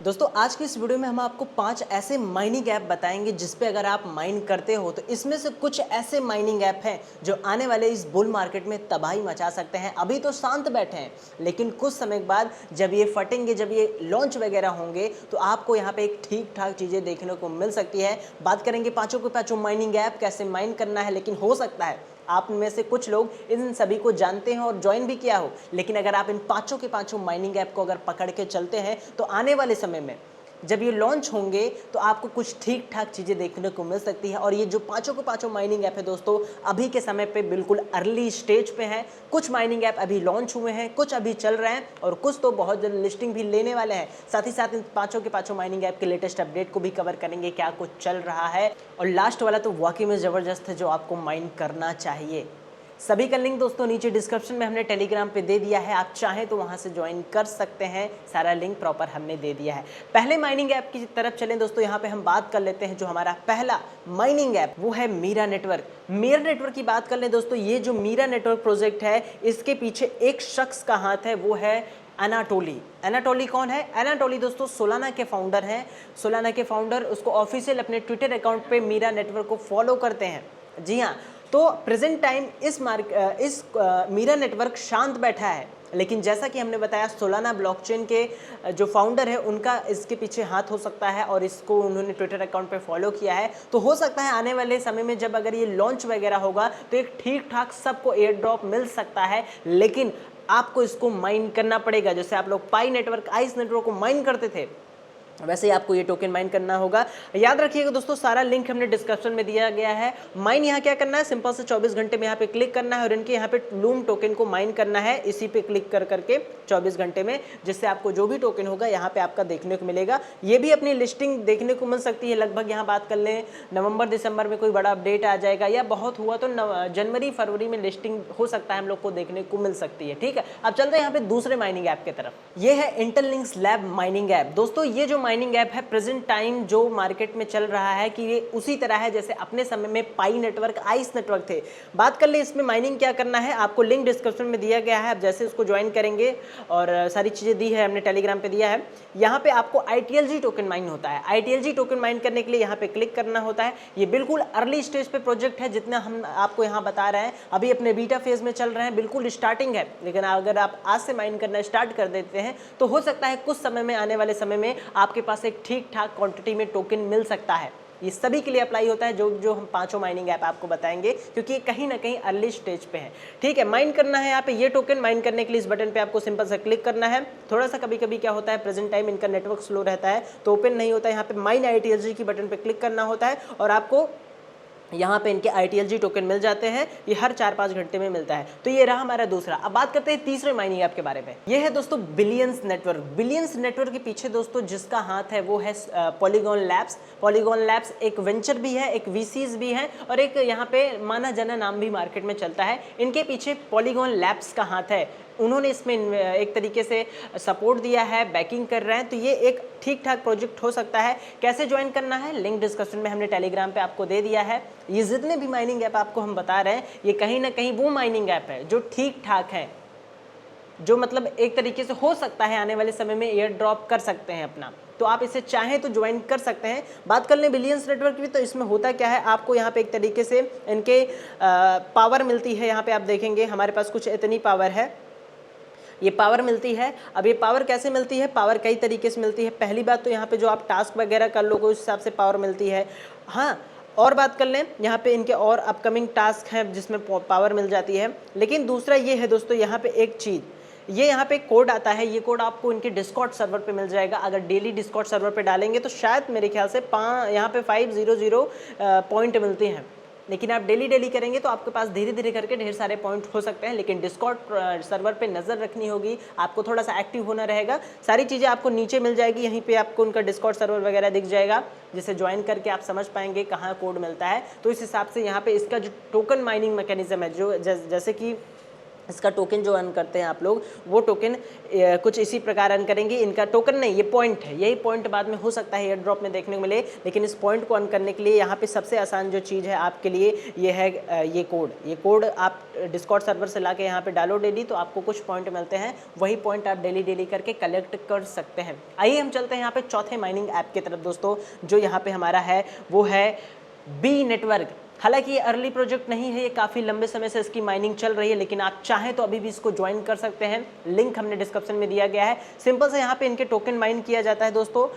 दोस्तों आज की इस वीडियो में हम आपको 5 ऐसे माइनिंग ऐप बताएंगे जिस पे अगर आप माइन करते हो तो इसमें से कुछ ऐसे माइनिंग ऐप हैं जो आने वाले इस बुल मार्केट में तबाही मचा सकते हैं। अभी तो शांत बैठे हैं लेकिन कुछ समय बाद जब ये फटेंगे, जब ये लॉन्च वगैरह होंगे तो आपको यहाँ पे एक ठीक ठाक चीज़ें देखने को मिल सकती है। बात करेंगे पाँचों के पाँचों माइनिंग ऐप कैसे माइन करना है, लेकिन हो सकता है आप में से कुछ लोग इन सभी को जानते हैं और ज्वाइन भी किया हो, लेकिन अगर आप इन पाँचों के पाँचों माइनिंग ऐप को अगर पकड़ के चलते हैं तो आने वाले समय में जब ये लॉन्च होंगे तो आपको कुछ ठीक ठाक चीज़ें देखने को मिल सकती है। और ये जो पाँचों के पाँचों माइनिंग ऐप है दोस्तों, अभी के समय पे बिल्कुल अर्ली स्टेज पे हैं। कुछ माइनिंग ऐप अभी लॉन्च हुए हैं, कुछ अभी चल रहे हैं और कुछ तो बहुत जल्द लिस्टिंग भी लेने वाले हैं। साथ ही साथ इन पाँचों के पाँचों माइनिंग ऐप के लेटेस्ट अपडेट को भी कवर करेंगे, क्या कुछ चल रहा है। और लास्ट वाला तो वाकई में ज़बरदस्त है जो आपको माइन करना चाहिए। सभी का लिंक दोस्तों नीचे डिस्क्रिप्शन में हमने टेलीग्राम पे दे दिया है, आप चाहें तो वहां से ज्वाइन कर सकते हैं। सारा लिंक प्रॉपर हमने दे दिया है। पहले माइनिंग ऐप की तरफ चलें दोस्तों, यहाँ पे हम बात कर लेते हैं जो हमारा पहला माइनिंग ऐप वो है मीरा नेटवर्क। मीरा नेटवर्क की बात कर लें दोस्तों, ये जो मीरा नेटवर्क प्रोजेक्ट है इसके पीछे एक शख्स का हाथ है, वो है एनाटोली। एनाटोली कौन है? एनाटोली दोस्तों सोलाना के फाउंडर हैं। सोलाना के फाउंडर उसको ऑफिशियल अपने ट्विटर अकाउंट पे मीरा नेटवर्क को फॉलो करते हैं। जी हाँ, तो प्रेजेंट टाइम इस मीरा नेटवर्क शांत बैठा है, लेकिन जैसा कि हमने बताया सोलाना ब्लॉकचेन के जो फाउंडर है उनका इसके पीछे हाथ हो सकता है और इसको उन्होंने ट्विटर अकाउंट पे फॉलो किया है। तो हो सकता है आने वाले समय में जब अगर ये लॉन्च वगैरह होगा तो एक ठीक ठाक सबको एयर ड्रॉप मिल सकता है, लेकिन आपको इसको माइन करना पड़ेगा। जैसे आप लोग पाई नेटवर्क, आइस नेटवर्क को माइन करते थे, वैसे ही आपको ये टोकन माइन करना होगा। याद रखिएगा दोस्तों, सारा लिंक हमने डिस्क्रिप्शन में दिया गया है। माइन यहाँ क्या करना है, सिंपल से 24 घंटे में यहाँ पे क्लिक करना है और इनके यहाँ पे लूम टोकन को माइन करना है, इसी पे क्लिक कर करके 24 घंटे में, जिससे आपको जो भी टोकन होगा यहाँ पे आपका देखने को मिलेगा। ये भी अपनी लिस्टिंग देखने को मिल सकती है लगभग, यहाँ बात कर लें नवंबर दिसंबर में कोई बड़ा अपडेट आ जाएगा, या बहुत हुआ तो जनवरी फरवरी में लिस्टिंग हो सकता है हम लोग को देखने को मिल सकती है। ठीक है, अब चलते हैं यहाँ पे दूसरे माइनिंग ऐप की तरफ। ये है इंटरलिंक्स लैब माइनिंग ऐप। दोस्तों ये जो माइनिंग ऐप है प्रेजेंट टाइम जो मार्केट में चल रहा है कि ये उसी तरह है जैसे अपने समय में पाई नेटवर्क, आइस नेटवर्क थे। बात कर ले इसमें माइनिंग क्या करना है, आपको लिंक डिस्क्रिप्शन में दिया गया है। आप जैसे उसको ज्वाइन करेंगे और सारी चीज़ें दी है हमने टेलीग्राम पे दिया है, यहाँ पे आपको ITLG टोकन माइन होता है। ITLG टोकन माइन करने के लिए यहाँ पे क्लिक करना होता है। ये बिल्कुल अर्ली स्टेज पे प्रोजेक्ट है, जितना हम आपको यहाँ बता रहे हैं अभी अपने बीटा फेज में चल रहे हैं, बिल्कुल स्टार्टिंग है। लेकिन अगर आप आज से माइन करना स्टार्ट कर देते हैं तो हो सकता है कुछ समय में, आने वाले समय में आपके पास एक ठीक ठाक क्वांटिटी में टोकन मिल सकता है। ये सभी के लिए अप्लाई होता है जो हम पांचों माइनिंग ऐप आपको बताएंगे, क्योंकि ये कहीं ना कहीं अर्ली स्टेज पे है। ठीक है, माइन करना है यहाँ पे ये टोकन। माइन करने के लिए इस बटन पे आपको सिंपल से क्लिक करना है। थोड़ा सा कभी कभी क्या होता है, प्रेजेंट टाइम इनका नेटवर्क स्लो रहता है तो ओपन नहीं होता है। यहाँ पे माइन ITLG की बटन पे क्लिक करना होता है और आपको यहाँ पे इनके ITLG टोकन मिल जाते हैं। ये हर 4-5 घंटे में मिलता है। तो ये रहा हमारा दूसरा। अब बात करते हैं तीसरे माइनिंग ऐप के बारे में। ये है दोस्तों बिलियंस नेटवर्क। बिलियंस नेटवर्क के पीछे दोस्तों जिसका हाथ है वो है पॉलीगॉन लैब्स। पॉलीगॉन लैब्स एक वेंचर भी है, एक VCs भी है और एक यहाँ पे माना जाना नाम भी मार्केट में चलता है। इनके पीछे पॉलीगॉन लैब्स का हाथ है। उन्होंने इसमें एक तरीके से सपोर्ट दिया है, बैकिंग कर रहे हैं। तो ये एक ठीक ठाक प्रोजेक्ट हो सकता है। कैसे ज्वाइन करना है, लिंक डिस्क्रिप्शन में हमने टेलीग्राम पे आपको दे दिया है। ये जितने भी माइनिंग ऐप आपको हम बता रहे हैं, ये कहीं ना कहीं वो माइनिंग ऐप है जो ठीक ठाक है, जो मतलब एक तरीके से हो सकता है आने वाले समय में एयर ड्रॉप कर सकते हैं अपना। तो आप इसे चाहें तो ज्वाइन कर सकते हैं। बात कर लें बिलियंस नेटवर्क की, तो इसमें होता क्या है, आपको यहाँ पे एक तरीके से इनके पावर मिलती है। यहाँ पे आप देखेंगे हमारे पास कुछ इतनी पावर है, ये पावर मिलती है। अब ये पावर कैसे मिलती है, पावर कई तरीके से मिलती है। पहली बात तो यहाँ पे जो आप टास्क वगैरह कर लोगे उस हिसाब से पावर मिलती है। हाँ, और बात कर लें यहाँ पे इनके और अपकमिंग टास्क हैं जिसमें पावर मिल जाती है। लेकिन दूसरा ये है दोस्तों, यहाँ पे एक चीज़, ये यहाँ पे कोड आता है। ये कोड आपको इनके डिस्कॉर्ड सर्वर पे मिल जाएगा। अगर डेली डिस्कॉर्ड सर्वर पे डालेंगे तो शायद मेरे ख्याल से यहाँ पे 500 पॉइंट मिलते हैं, लेकिन आप डेली करेंगे तो आपके पास धीरे धीरे करके ढेर सारे पॉइंट हो सकते हैं। लेकिन डिस्कॉर्ड सर्वर पे नज़र रखनी होगी, आपको थोड़ा सा एक्टिव होना रहेगा। सारी चीज़ें आपको नीचे मिल जाएगी, यहीं पे आपको उनका डिस्कॉर्ड सर्वर वगैरह दिख जाएगा, जिसे ज्वाइन करके आप समझ पाएंगे कहाँ कोड मिलता है। तो इस हिसाब से यहाँ पे इसका जो टोकन माइनिंग मैकेनिज्म है, जो जैसे कि इसका टोकन जो अर्न करते हैं आप लोग, वो टोकन कुछ इसी प्रकार अर्न करेंगे। इनका टोकन नहीं, ये पॉइंट है, यही पॉइंट बाद में हो सकता है एयर ड्रॉप में देखने को मिले, लेकिन इस पॉइंट को अर्न करने के लिए यहाँ पे सबसे आसान जो चीज़ है आपके लिए ये है ये कोड आप डिस्कॉर्ड सर्वर से ला के यहाँ पे डालो डेली, तो आपको कुछ पॉइंट मिलते हैं, वही पॉइंट आप डेली करके कलेक्ट कर सकते हैं। आइए हम चलते हैं यहाँ पे चौथे माइनिंग ऐप की तरफ दोस्तों, जो यहाँ पे हमारा है वो है बी नेटवर्क। हालांकि ये अर्ली प्रोजेक्ट नहीं है, ये काफ़ी लंबे समय से इसकी माइनिंग चल रही है, लेकिन आप चाहें तो अभी भी इसको ज्वाइन कर सकते हैं। लिंक हमने डिस्क्रिप्शन में दिया गया है। सिंपल से यहाँ पे इनके टोकन माइन किया जाता है दोस्तों,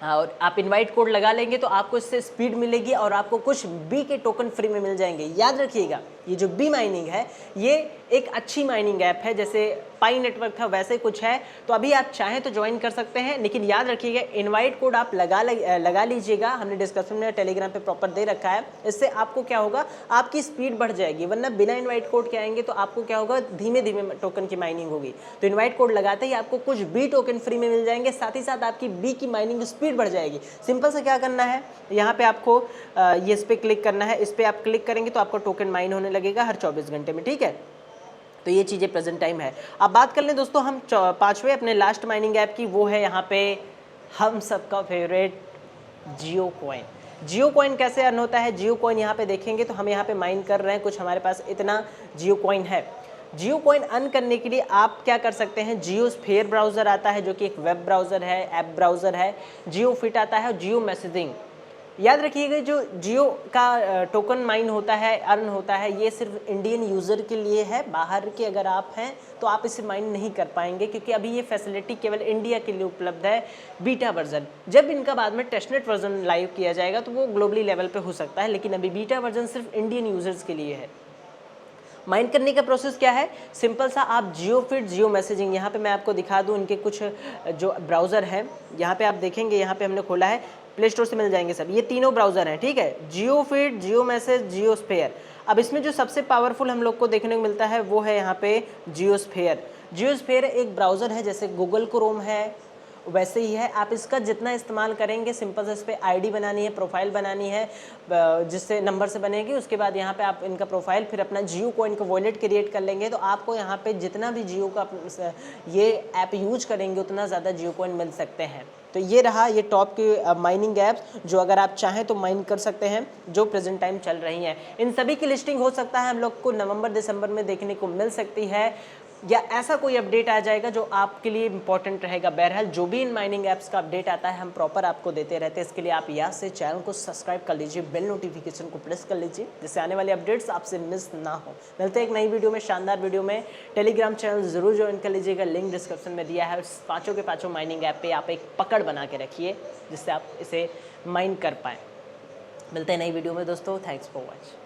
और आप इनवाइट कोड लगा लेंगे तो आपको इससे स्पीड मिलेगी और आपको कुछ बी के टोकन फ्री में मिल जाएंगे। याद रखिएगा, ये जो बी माइनिंग है ये एक अच्छी माइनिंग ऐप है, जैसे पाई नेटवर्क था वैसे कुछ है, तो अभी आप चाहें तो ज्वाइन कर सकते हैं, लेकिन याद रखिएगा इनवाइट कोड आप लगा लीजिएगा। हमने डिस्क्रिप्शन में टेलीग्राम पे प्रॉपर दे रखा है। इससे आपको क्या होगा, आपकी स्पीड बढ़ जाएगी, वरना बिना इनवाइट कोड के आएंगे तो आपको क्या होगा, धीमे धीमे टोकन की माइनिंग होगी। तो इनवाइट कोड लगाते ही आपको कुछ बी टोकन फ्री में मिल जाएंगे, साथ ही साथ आपकी बी की माइनिंग स्पीड बढ़ जाएगी। सिंपल से क्या करना है, यहाँ पे आपको ये इस पर क्लिक करना है, इस पर आप क्लिक करेंगे तो आपको टोकन माइन होने लगेगा हर 24 घंटे में, ठीक है। तो ये चीज़ें प्रेजेंट टाइम है। अब बात कर लें दोस्तों हम पांचवें अपने लास्ट माइनिंग ऐप की, वो है यहाँ पे हम सबका फेवरेट जियो कॉइन। जियो कॉइन कैसे अर्न होता है, जियो कॉइन यहाँ पे देखेंगे तो हम यहाँ पे माइन कर रहे हैं, कुछ हमारे पास इतना जियो कॉइन है। जियो कॉइन अर्न करने के लिए आप क्या कर सकते हैं, जियो स्फीयर ब्राउज़र आता है जो कि एक वेब ब्राउज़र है, ऐप ब्राउज़र है, जियो फिट आता है और जियो मैसेजिंग। याद रखिएगा जो जियो का टोकन माइन होता है, अर्न होता है, ये सिर्फ इंडियन यूज़र के लिए है। बाहर के अगर आप हैं तो आप इसे माइन नहीं कर पाएंगे, क्योंकि अभी ये फैसिलिटी केवल इंडिया के लिए उपलब्ध है, बीटा वर्जन। जब इनका बाद में टेस्टनेट वर्जन लाइव किया जाएगा तो वो ग्लोबली लेवल पे हो सकता है, लेकिन अभी बीटा वर्जन सिर्फ इंडियन यूज़र्स के लिए है। माइन करने का प्रोसेस क्या है, सिंपल सा, आप जियो फिट, जियो मैसेजिंग, यहाँ पे मैं आपको दिखा दूँ इनके कुछ जो ब्राउज़र हैं, यहाँ पे आप देखेंगे, यहाँ पे हमने खोला है, प्ले स्टोर से मिल जाएंगे सब, ये तीनों ब्राउज़र हैं, ठीक है, जियो फिट, जियो मैसेज, जियो स्फीयर। अब इसमें जो सबसे पावरफुल हम लोग को देखने को मिलता है वो है यहाँ पे जियो स्फीयर। जियो स्फीयर एक ब्राउज़र है, जैसे गूगल क्रोम है वैसे ही है। आप इसका जितना इस्तेमाल करेंगे, सिंपल से इस पर आईडी बनानी है, प्रोफाइल बनानी है, जिससे नंबर से बनेगी, उसके बाद यहाँ पे आप इनका प्रोफाइल, फिर अपना जियो कॉइन का वॉलेट क्रिएट कर लेंगे, तो आपको यहाँ पे जितना भी जियो का ये ऐप यूज करेंगे उतना ज़्यादा जियो कॉइन मिल सकते हैं। तो ये रहा ये टॉप की माइनिंग ऐप्स जो अगर आप चाहें तो माइन कर सकते हैं, जो प्रेजेंट टाइम चल रही हैं। इन सभी की लिस्टिंग हो सकता है हम लोग को नवंबर दिसंबर में देखने को मिल सकती है, या ऐसा कोई अपडेट आ जाएगा जो आपके लिए इंपॉर्टेंट रहेगा। बहरहाल जो भी इन माइनिंग ऐप्स का अपडेट आता है हम प्रॉपर आपको देते रहते हैं। इसके लिए आप यहाँ से चैनल को सब्सक्राइब कर लीजिए, बेल नोटिफिकेशन को प्रेस कर लीजिए, जिससे आने वाले अपडेट्स आपसे मिस ना हो। मिलते हैं एक नई वीडियो में, शानदार वीडियो में। टेलीग्राम चैनल जरूर ज्वाइन कर लीजिएगा, लिंक डिस्क्रिप्शन में दिया है। पाँचों के पाँचों माइनिंग ऐप पर आप एक पकड़ बना के रखिए, जिससे आप इसे माइन कर पाएँ। मिलते हैं नई वीडियो में दोस्तों, थैंक्स फॉर वॉचिंग।